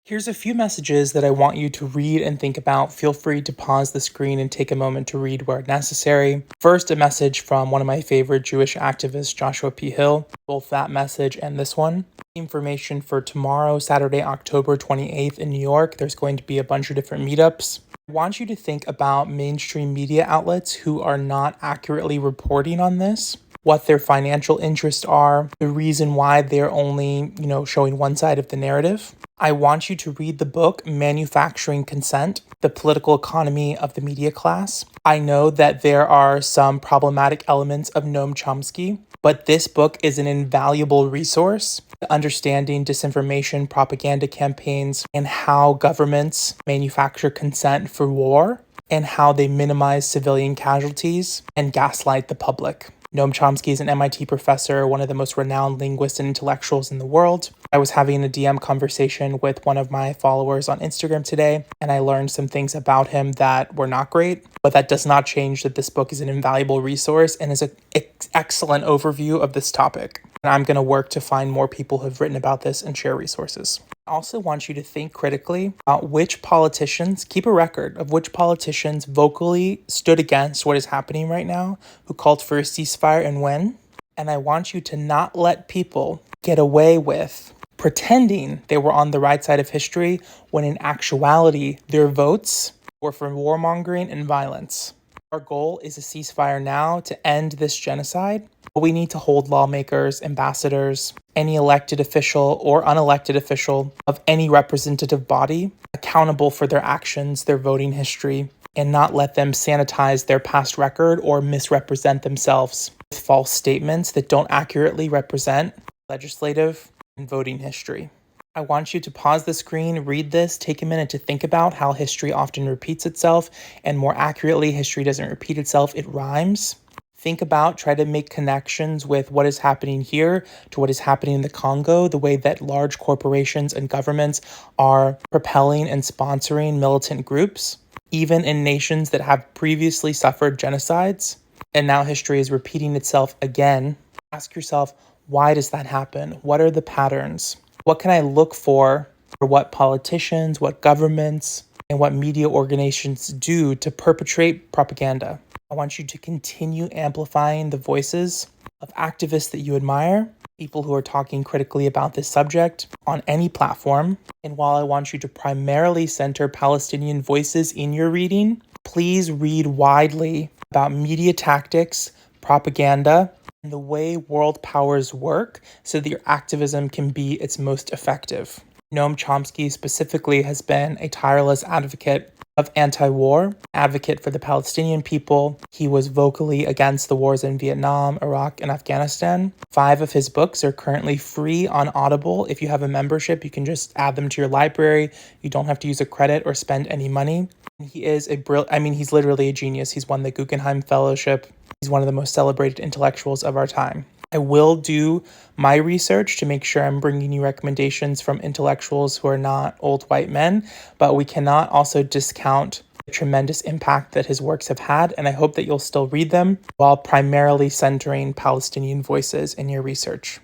Here's a few messages that I want you to read and think about. Feel free to pause the screen and take a moment to read where necessary. First, a message from one of my favorite Jewish activists, Joshua P. Hill, both that message and this one. Information for tomorrow, Saturday, October 28th in New York. There's going to be a bunch of different meetups. I want you to think about mainstream media outlets who are not accurately reporting on this, what their financial interests are, the reason why they're only, showing one side of the narrative. I want you to read the book Manufacturing Consent: The Political Economy of the Media Class. I know that there are some problematic elements of Noam Chomsky, but this book is an invaluable resource to understanding disinformation propaganda campaigns and how governments manufacture consent for war and how they minimize civilian casualties and gaslight the public. Noam Chomsky is an MIT professor, one of the most renowned linguists and intellectuals in the world. I was having a DM conversation with one of my followers on Instagram today, and I learned some things about him that were not great, but that does not change that this book is an invaluable resource and is an excellent overview of this topic. And I'm going to work to find more people who have written about this and share resources. I also want you to think critically about which politicians, keep a record of which politicians vocally stood against what is happening right now, who called for a ceasefire and when. And I want you to not let people get away with pretending they were on the right side of history when in actuality their votes were for warmongering and violence. Our goal is a ceasefire now to end this genocide, but we need to hold lawmakers, ambassadors, any elected official or unelected official of any representative body accountable for their actions, their voting history, and not let them sanitize their past record or misrepresent themselves with false statements that don't accurately represent legislative and voting history. I want you to pause the screen, read this, take a minute to think about how history often repeats itself, and more accurately, history doesn't repeat itself, it rhymes. Think about, try to make connections with what is happening here to what is happening in the Congo, the way that large corporations and governments are propelling and sponsoring militant groups, even in nations that have previously suffered genocides. And now history is repeating itself again. Ask yourself, why does that happen? What are the patterns? What can I look for what politicians, what governments, and what media organizations do to perpetrate propaganda? I want you to continue amplifying the voices of activists that you admire, people who are talking critically about this subject on any platform. And while I want you to primarily center Palestinian voices in your reading, please read widely about media tactics, propaganda, and the way world powers work so that your activism can be its most effective. Noam Chomsky specifically has been a tireless advocate of anti-war, advocate for the Palestinian people. He was vocally against the wars in Vietnam, Iraq, and Afghanistan. 5 of his books are currently free on Audible. If you have a membership, you can just add them to your library. You don't have to use a credit or spend any money. He is he's literally a genius. He's won the Guggenheim Fellowship. He's one of the most celebrated intellectuals of our time. I will do my research to make sure I'm bringing you recommendations from intellectuals who are not old white men, but we cannot also discount the tremendous impact that his works have had, and I hope that you'll still read them while primarily centering Palestinian voices in your research.